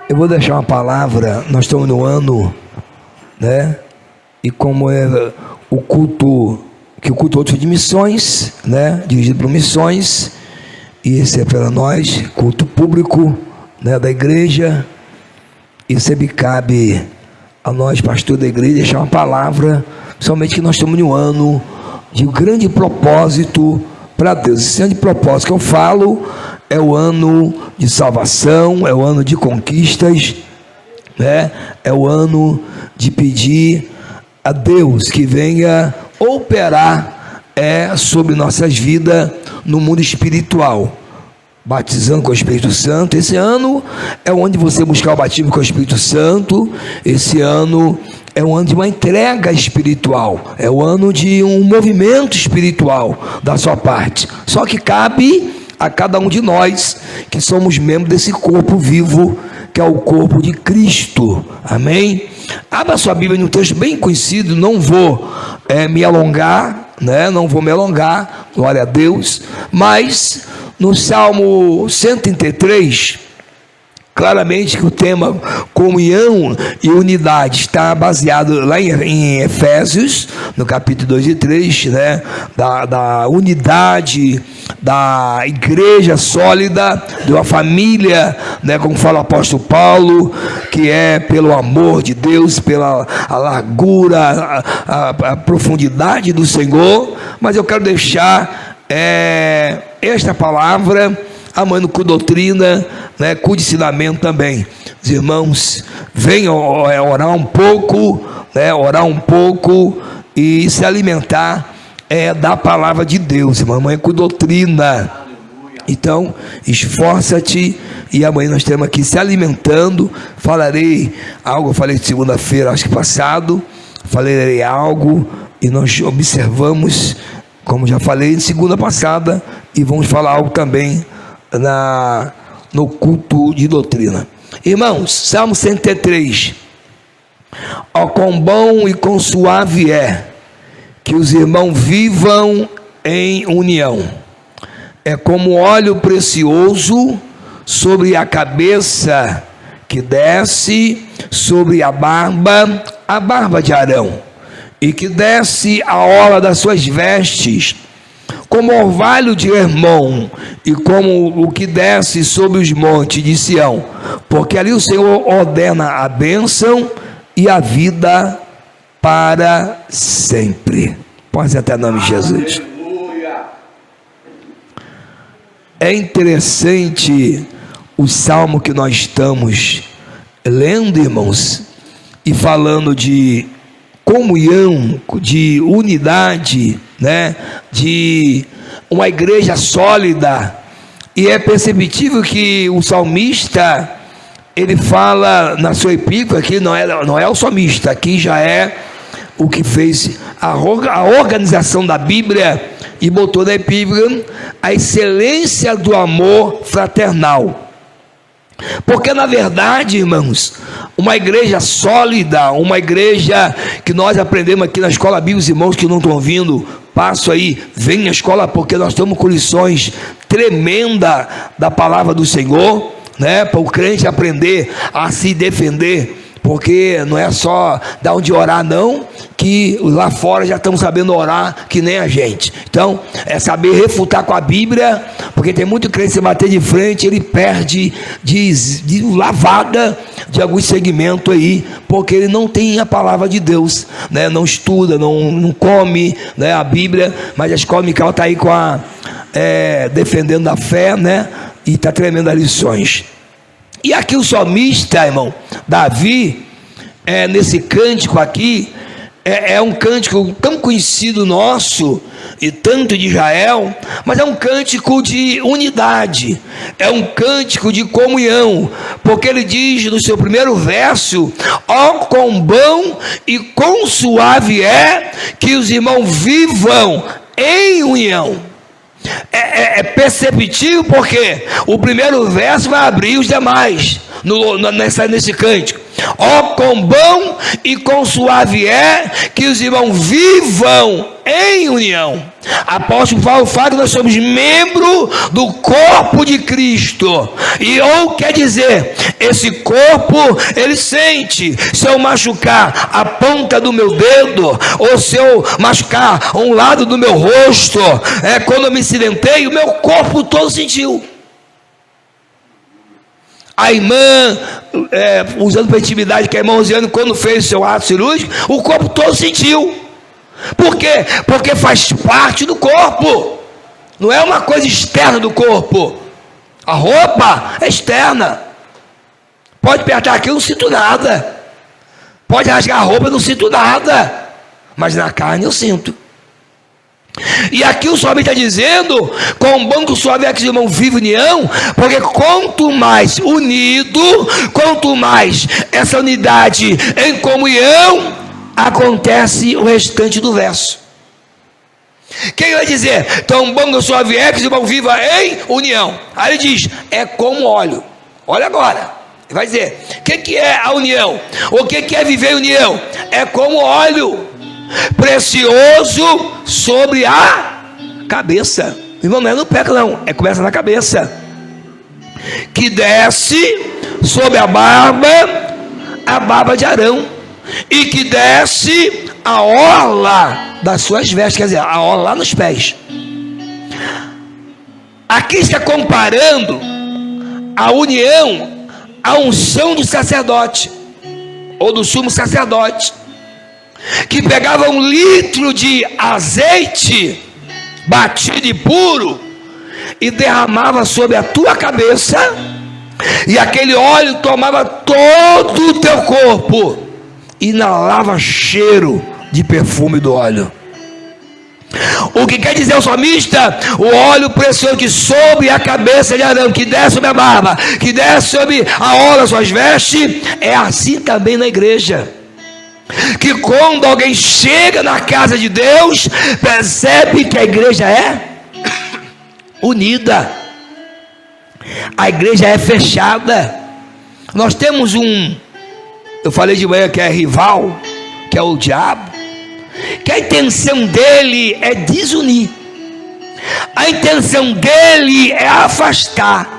Eu vou deixar uma palavra. Nós estamos no ano, né? E como é o culto, que o culto outro de missões, né? Dirigido por missões, e esse é para nós, culto público, né? Da igreja. E sempre cabe a nós, pastor da igreja, deixar uma palavra, principalmente que nós estamos no ano de um grande propósito para Deus. Esse ano de propósito que eu falo é o ano de salvação, é o ano de conquistas, né? É o ano de pedir a Deus que venha operar sobre nossas vidas no mundo espiritual, batizando com o Espírito Santo. Esse ano é o ano de você buscar o batismo com o Espírito Santo. Esse ano é o ano de uma entrega espiritual, é o ano de um movimento espiritual da sua parte. Só que cabe a cada um de nós que somos membros desse corpo vivo, que é o corpo de Cristo. Amém? Abra sua Bíblia num texto bem conhecido. Não vou me alongar, né? Não vou me alongar, glória a Deus. Mas no Salmo 133, claramente que o tema comunhão e unidade está baseado lá em Efésios, no capítulo 2 e 3, né? Da unidade, da igreja sólida, de uma família, né? Como fala o apóstolo Paulo, que é pelo amor de Deus, pela a largura, a profundidade do Senhor. Mas eu quero deixar esta palavra amanhã com doutrina, né, com ensinamento também. Os irmãos venham orar um pouco, né, e se alimentar da palavra de Deus, irmão. Amanhã com doutrina. Então, esforça-te, e amanhã nós estamos aqui se alimentando. Falarei algo, eu falei segunda-feira, acho que passado, falarei algo, e nós observamos, como já falei em segunda passada, e vamos falar algo também no culto de doutrina. Irmãos, Salmo 103. Ó, quão bom e quão suave é que os irmãos vivam em união. É como óleo precioso sobre a cabeça, que desce sobre a barba de Arão, e que desce a orla das suas vestes, como orvalho de Hermon, e como o que desce sobre os montes de Sião, porque ali o Senhor ordena a bênção e a vida para sempre. Pode até o nome de Jesus. É interessante o salmo que nós estamos lendo, irmãos, e falando de comunhão, de unidade, né? De uma igreja sólida. E é perceptível que o salmista, ele fala na sua epístola, aqui não é o salmista, aqui já é o que fez a organização da Bíblia e botou na epístola a excelência do amor fraternal. Porque na verdade, irmãos, uma igreja sólida, uma igreja que nós aprendemos aqui na escola bíblica, os irmãos que não estão vindo, passo aí, vem à escola, porque nós estamos com lições tremendas da palavra do Senhor, né? Para o crente aprender a se defender, porque não é só dar onde orar não, que lá fora já estão sabendo orar que nem a gente. Então é saber refutar com a Bíblia, porque tem muito crente que se bater de frente, ele perde de lavada de algum segmento aí, porque ele não tem a palavra de Deus, né? Não estuda, não come, né, a Bíblia. Mas a escola Mical está aí com defendendo a fé, né? E está tremendo as lições. E aqui o salmista, irmão, Davi, nesse cântico aqui, é um cântico tão conhecido nosso, e tanto de Israel, mas é um cântico de unidade, é um cântico de comunhão, porque ele diz no seu primeiro verso: ó, quão bom e quão suave é que os irmãos vivam em união. É perceptível, porque o primeiro verso vai abrir os demais. nesse cântico. Ó, quão bom e quão suave é que os irmãos vivam em união. Apóstolo Paulo fala que nós somos membro do corpo de Cristo. E ou quer dizer, esse corpo, ele sente. Se eu machucar a ponta do meu dedo, ou se eu machucar um lado do meu rosto, quando eu me acidentei, o meu corpo todo sentiu. A irmã, usando para intimidade, que a irmã Rosiane, quando fez o seu ato cirúrgico, o corpo todo sentiu. Por quê? Porque faz parte do corpo. Não é uma coisa externa do corpo. A roupa é externa. Pode apertar aqui, eu não sinto nada. Pode rasgar a roupa, eu não sinto nada. Mas na carne eu sinto. E aqui o salmista está dizendo, com bom que o suave é que os irmãos vivem união, porque quanto mais unido, quanto mais essa unidade em comunhão, acontece o restante do verso. Quem vai dizer, tão bom que o suave é que os irmãos vivam em união? Aí ele diz, é como óleo. Olha agora, ele vai dizer, o que é a união? O que é viver em união? É como óleo precioso sobre a cabeça. Irmão, não é no pé não, começa na cabeça, que desce sobre a barba de Arão, e que desce a orla das suas vestes, quer dizer, a orla lá nos pés. Aqui está comparando a união à unção do sacerdote, ou do sumo sacerdote, que pegava 1 litro de azeite batido e puro e derramava sobre a tua cabeça, e aquele óleo tomava todo o teu corpo e inalava cheiro de perfume do óleo. O que quer dizer o salmista? O óleo precioso que sobre a cabeça de Arão, que desce sobre a barba, que desce sobre a orla das suas vestes, é assim também na igreja. Que quando alguém chega na casa de Deus, percebe que a igreja é unida, a igreja é fechada. Nós temos eu falei de manhã que é rival, que é o diabo, que a intenção dele é desunir, a intenção dele é afastar,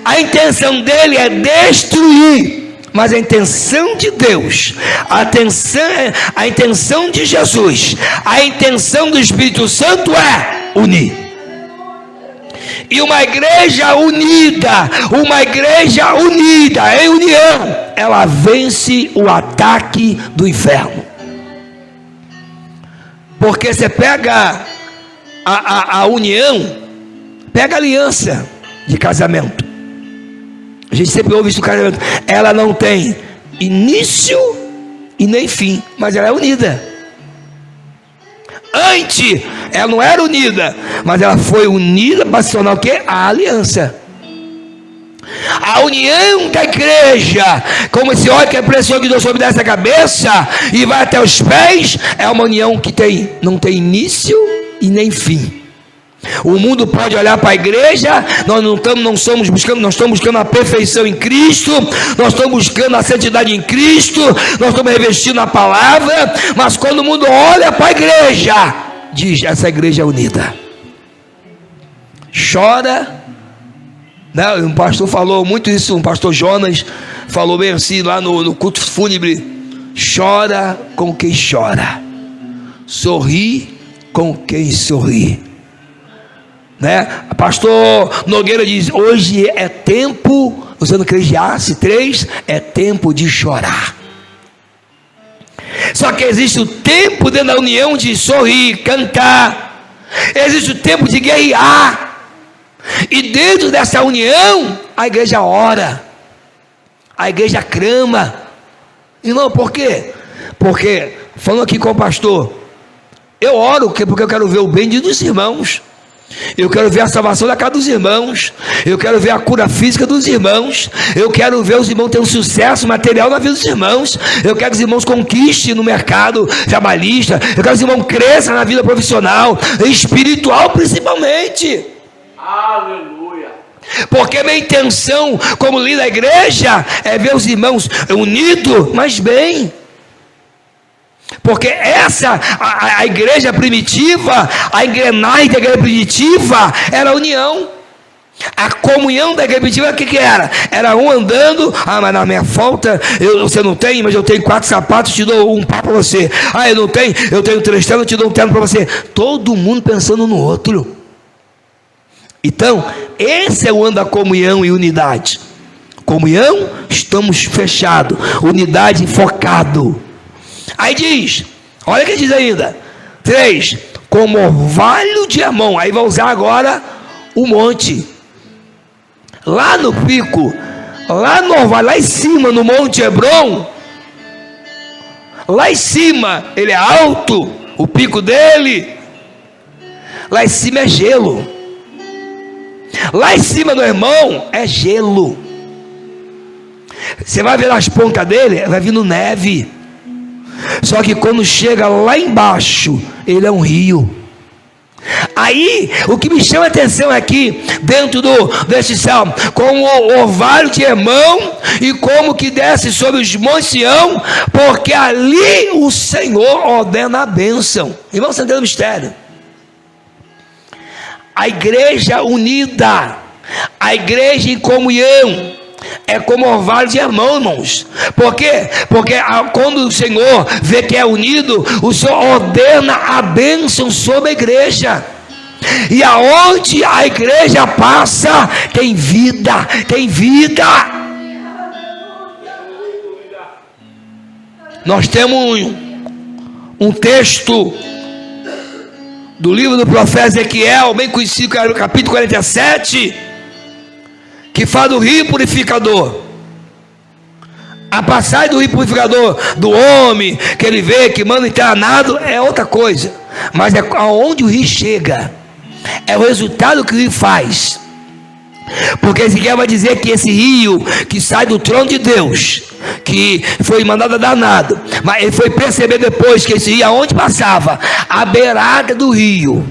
a intenção dele é destruir. Mas a intenção de Deus, a intenção de Jesus, a intenção do Espírito Santo é unir. E uma igreja unida em união, ela vence o ataque do inferno. Porque você pega a união, pega a aliança de casamento. A gente sempre ouve isso do casamento. Ela não tem início e nem fim, mas ela é unida. Antes, ela não era unida, mas ela foi unida para se tornar o quê? A aliança. A união da igreja, como esse óleo que é precioso que Deus sobe dessa cabeça e vai até os pés, é uma união que não tem início e nem fim. O mundo pode olhar para a igreja, nós estamos buscando a perfeição em Cristo, nós estamos buscando a santidade em Cristo, nós estamos revestindo a palavra, mas quando o mundo olha para a igreja, diz, essa igreja é unida. Chora, né? Um pastor falou muito isso, um pastor Jonas falou bem assim lá no culto fúnebre: chora com quem chora, sorri com quem sorri. Né? Pastor Nogueira diz, hoje é tempo, usando Eclesiastes 3, é tempo de chorar. Só que existe o tempo dentro da união de sorrir, cantar, existe o tempo de guerrear, e dentro dessa união a igreja ora, a igreja clama. E não, por quê? Porque, falando aqui com o pastor, eu oro porque eu quero ver o bem dos irmãos, eu quero ver a salvação da casa dos irmãos, eu quero ver a cura física dos irmãos, eu quero ver os irmãos tendo sucesso material na vida dos irmãos, eu quero que os irmãos conquistem no mercado trabalhista, eu quero que os irmãos cresçam na vida profissional, espiritual principalmente. Aleluia. Porque minha intenção como líder da igreja é ver os irmãos unidos, mas bem. Porque a igreja primitiva, a engrenagem da igreja primitiva era a união. A comunhão da igreja primitiva, o que era? Era um andando, mas na minha falta, você não tem, mas eu tenho 4 sapatos, te dou um par para você. Eu não tenho, eu tenho 3 ternos, te dou um terno para você. Todo mundo pensando no outro. Então, esse é o ano da comunhão e unidade. Comunhão, estamos fechados. Unidade, focado. Aí diz, olha o que diz ainda. 3, como orvalho de Hermon. Aí vai usar agora o monte. Lá no pico, lá no orvalho, lá em cima no Monte Hebron. Lá em cima, ele é alto, o pico dele. Lá em cima é gelo. Lá em cima do Hermon é gelo. Você vai ver as pontas dele, vai vindo neve. Só que quando chega lá embaixo, ele é um rio. Aí, o que me chama a atenção aqui, dentro desse salmo, como o orvalho de Hermon, e como que desce sobre os montes Sião, porque ali o Senhor ordena a bênção. Irmão, você entendeu o mistério? A igreja unida, a igreja em comunhão, é como o orvalho de Hermon, irmãos. Por quê? Porque quando o Senhor vê que é unido, o Senhor ordena a bênção sobre a igreja. E aonde a igreja passa, tem vida, tem vida. Nós temos um texto do livro do profeta Ezequiel, bem conhecido, que é o capítulo 47, que fala do rio purificador. A passagem do rio purificador do homem, que ele vê, que manda internado, é outra coisa. Mas é aonde o rio chega, é o resultado que o rio faz. Porque Ezequiel vai dizer que esse rio que sai do trono de Deus, que foi mandado a danado, mas ele foi perceber depois que esse rio, aonde passava, a beirada do rio,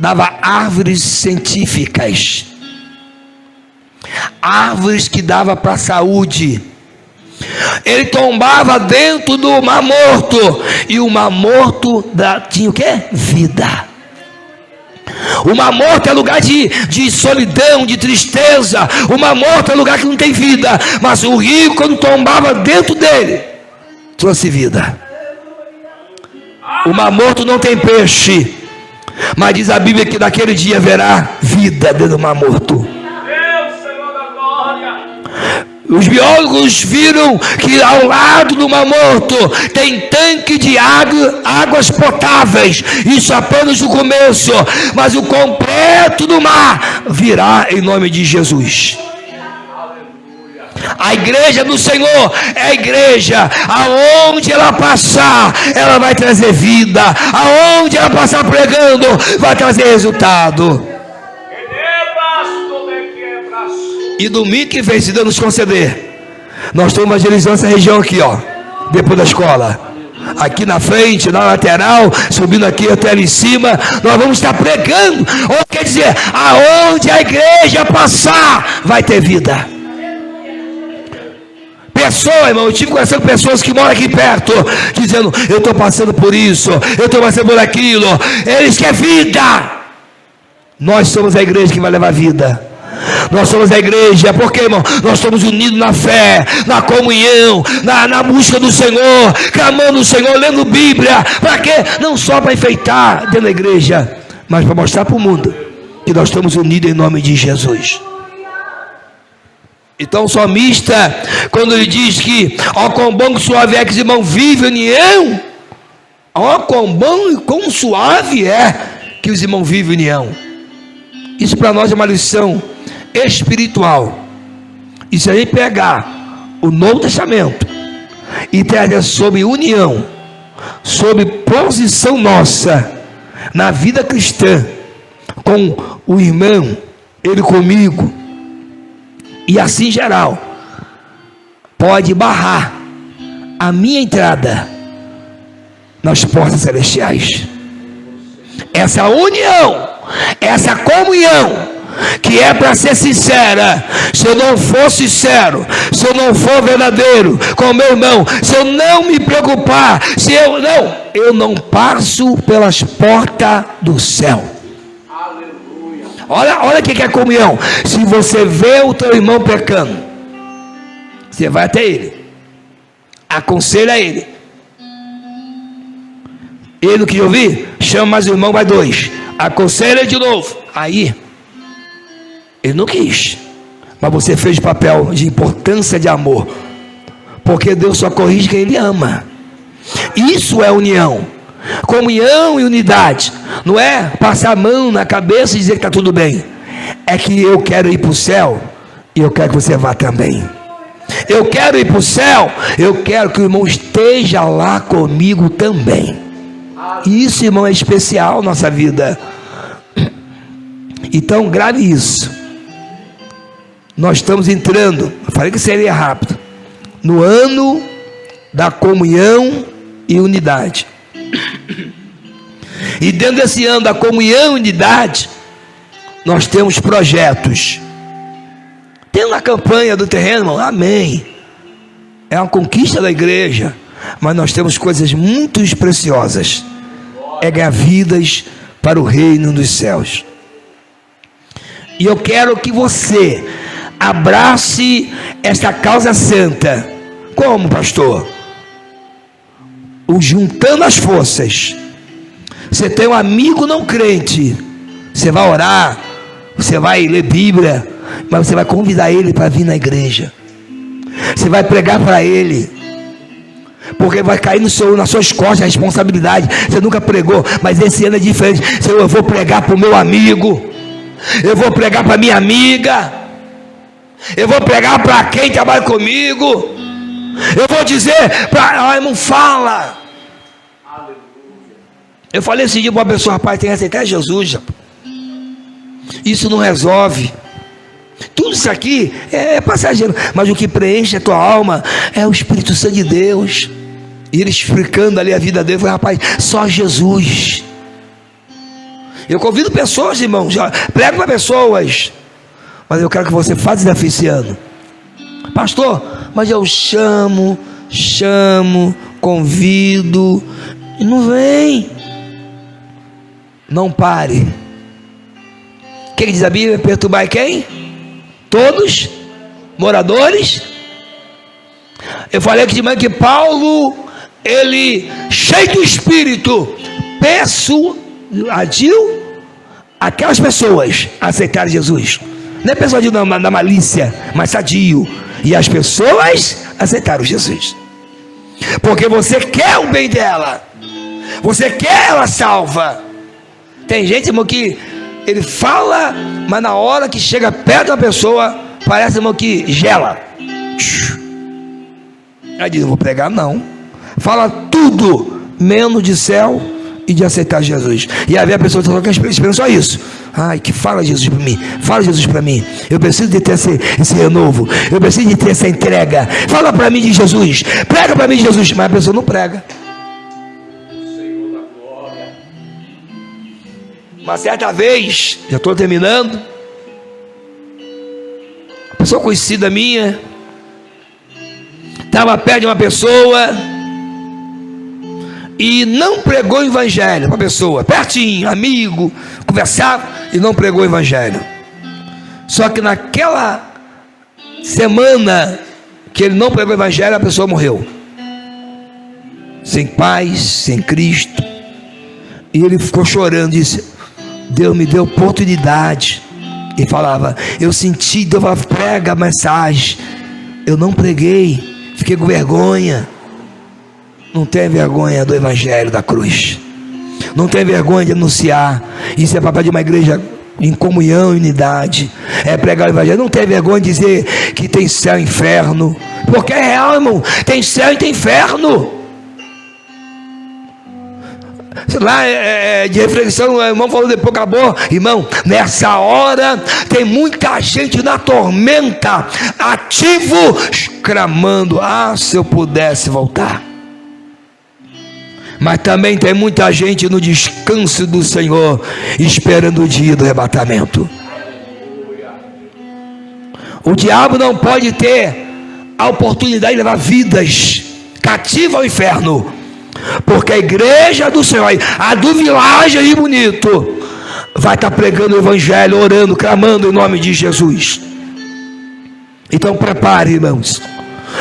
dava árvores científicas, árvores que dava para a saúde. Ele tombava dentro do Mar Morto, e o Mar Morto tinha o que? Vida. O Mar Morto é lugar de solidão, de tristeza. O Mar Morto é lugar que não tem vida. Mas o rio, quando tombava dentro dele, trouxe vida. O Mar Morto não tem peixe, mas diz a Bíblia que naquele dia haverá vida dentro do Mar Morto. Os biólogos viram que ao lado do Mar Morto tem tanque de águas potáveis. Isso apenas o começo, mas o completo do mar virá em nome de Jesus. A igreja do Senhor é a igreja, aonde ela passar, ela vai trazer vida. Aonde ela passar pregando, vai trazer resultado. E domingo que vem, se Deus nos conceder, nós estamos evangelizando essa região aqui, ó, depois da escola, aqui na frente, na lateral, subindo aqui até ali em cima, nós vamos estar pregando. Ou quer dizer, aonde a igreja passar, vai ter vida. Pessoa, irmão, eu tive conversando com pessoas que moram aqui perto, dizendo, eu estou passando por isso, eu estou passando por aquilo. Eles querem vida. Nós somos a igreja que vai levar vida. Nós somos a igreja, porque, irmão, nós estamos unidos na fé, na comunhão, na busca do Senhor, clamando o Senhor, lendo Bíblia. Para quê? Não só para enfeitar dentro da igreja, mas para mostrar para o mundo que nós estamos unidos em nome de Jesus. Então o salmista, quando ele diz que ó quão bom e suave é que os irmãos vivem em união, ó quão bom e quão suave é que os irmãos vivem em união. Isso para nós é uma lição espiritual. E se a gente pegar o Novo Testamento e trazer sobre união, sobre posição nossa na vida cristã, com o irmão, ele comigo, e assim em geral, pode barrar a minha entrada nas portas celestiais. Essa união, essa comunhão que é para ser sincera, se eu não for sincero, se eu não for verdadeiro com o meu irmão, se eu não me preocupar, se eu não passo pelas portas do céu. Aleluia. Olha o que é comunhão. Se você vê o teu irmão pecando, você vai até ele, aconselha ele. Ele não quis ouvir? Chama mais o irmão, vai 2. Aconselha de novo. Aí, ele não quis. Mas você fez papel de importância de amor. Porque Deus só corrige quem Ele ama. Isso é união. Comunhão e unidade. Não é passar a mão na cabeça e dizer que está tudo bem. É que eu quero ir para o céu e eu quero que você vá também. Eu quero ir para o céu, eu quero que o irmão esteja lá comigo também. Isso, irmão, é especial na nossa vida. Então, grave isso. Nós estamos entrando, eu falei que seria rápido, no ano da comunhão e unidade. E dentro desse ano da comunhão e unidade, nós temos projetos. Tem uma campanha do terreno, irmão, amém. É uma conquista da igreja. Mas nós temos coisas muito preciosas. É ganhar vidas para o reino dos céus. E eu quero que você abrace esta causa santa. Como, pastor? Juntando as forças. Você tem um amigo não crente, você vai orar, você vai ler Bíblia, mas você vai convidar ele para vir na igreja. Você vai pregar para ele, porque vai cair nas suas costas a responsabilidade. Você nunca pregou, mas esse ano é diferente. Eu vou pregar para o meu amigo, eu vou pregar para minha amiga, eu vou pregar para quem trabalha comigo, eu vou dizer para... irmão, fala. Eu falei esse dia para uma pessoa, rapaz, tem que aceitar Jesus. Isso não resolve. Tudo isso aqui é passageiro, mas o que preenche a tua alma é o Espírito Santo de Deus. E ele explicando ali a vida dele, falei, rapaz, só Jesus. Eu convido pessoas, irmão, já prego para pessoas, mas eu quero que você faça desafio esse ano. Pastor, mas eu chamo, convido, e não vem. Não pare. O que diz a Bíblia? Perturbar quem? Todos moradores. Eu falei aqui de manhã que Paulo, ele cheio do Espírito, persuadiu aquelas pessoas a aceitarem Jesus. Não é persuadiu na malícia, mas sadio. E as pessoas aceitaram Jesus, porque você quer o bem dela, você quer ela salva. Tem gente, irmão, que ele fala, mas na hora que chega perto da pessoa, parece, irmão, que gela. Aí diz, não vou pregar não. Fala tudo, menos de céu e de aceitar Jesus. E aí a pessoa está esperando só isso. Ai, que fala Jesus para mim, fala Jesus para mim. Eu preciso de ter esse renovo, eu preciso de ter essa entrega. Fala para mim de Jesus, prega para mim de Jesus. Mas a pessoa não prega. Uma certa vez, já estou terminando, uma pessoa conhecida minha estava perto de uma pessoa e não pregou o evangelho para a pessoa, pertinho, amigo, conversava e não pregou o evangelho. Só que naquela semana que ele não pregou o evangelho, a pessoa morreu, sem paz, sem Cristo. E ele ficou chorando, disse, Deus me deu oportunidade. E falava, eu senti, Deus falava, prega a mensagem. Eu não preguei, fiquei com vergonha. Não tem vergonha do evangelho da cruz, não tem vergonha de anunciar. Isso é papel de uma igreja em comunhão e unidade, é pregar o evangelho. Não tem vergonha de dizer que tem céu e inferno, porque é real, irmão, tem céu e tem inferno. Lá de reflexão, o irmão falou depois, acabou, irmão, nessa hora tem muita gente na tormenta, ativo, clamando, se eu pudesse voltar. Mas também tem muita gente no descanso do Senhor, esperando o dia do arrebatamento. O diabo não pode ter a oportunidade de levar vidas cativas ao inferno, porque a igreja do Senhor, a do Vilagem Rio Bonito, vai estar pregando o evangelho, orando, clamando em nome de Jesus. Então prepare, irmãos.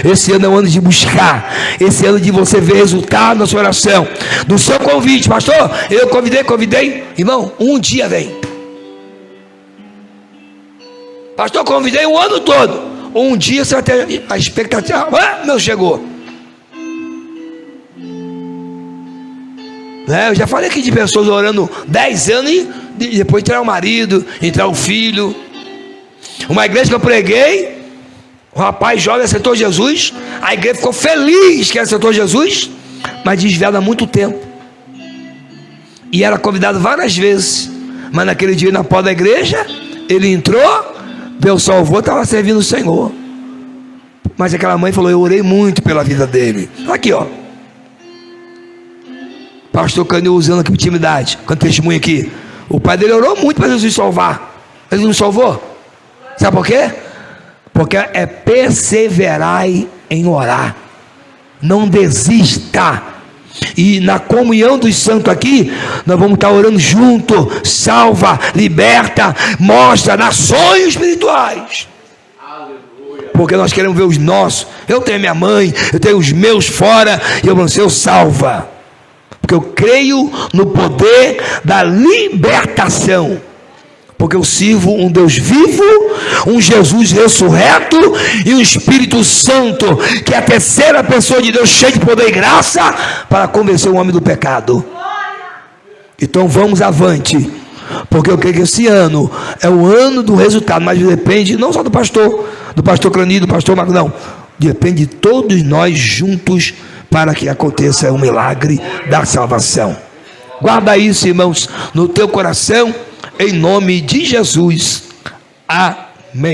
Esse ano é um ano de buscar, esse ano de você ver resultado na sua oração, do seu convite. Pastor, eu convidei, irmão, um dia vem. Pastor, convidei um ano todo. Um dia você vai ter a expectativa. Meu, chegou. Eu já falei aqui de pessoas orando 10 anos e depois entrar o marido, entrar o filho. Uma igreja que eu preguei, o rapaz jovem aceitou Jesus, a igreja ficou feliz que aceitou Jesus, mas desviado há muito tempo. E era convidado várias vezes, mas naquele dia na porta da igreja, ele entrou, Deus salvou, estava servindo o Senhor. Mas aquela mãe falou: eu orei muito pela vida dele. Aqui, ó. Pastor Canil usando aqui intimidade, com testemunho aqui. O pai dele orou muito para Jesus salvar. Ele não salvou? Sabe por quê? Porque é perseverar em orar. Não desista. E na comunhão dos santos aqui, nós vamos estar orando junto. Salva, liberta, mostra, dá sonhos espirituais. Porque nós queremos ver os nossos. Eu tenho minha mãe, eu tenho os meus fora, e eu vou ser o salva. Porque eu creio no poder da libertação. Porque eu sirvo um Deus vivo, um Jesus ressurreto e um Espírito Santo, que é a terceira pessoa de Deus, cheio de poder e graça, para convencer o homem do pecado. Então vamos avante, porque eu creio que esse ano é o ano do resultado, mas depende não só do pastor Clanir, do pastor Marco, não, depende de todos nós juntos, para que aconteça o milagre da salvação. Guarda isso, irmãos, no teu coração, em nome de Jesus. Amém.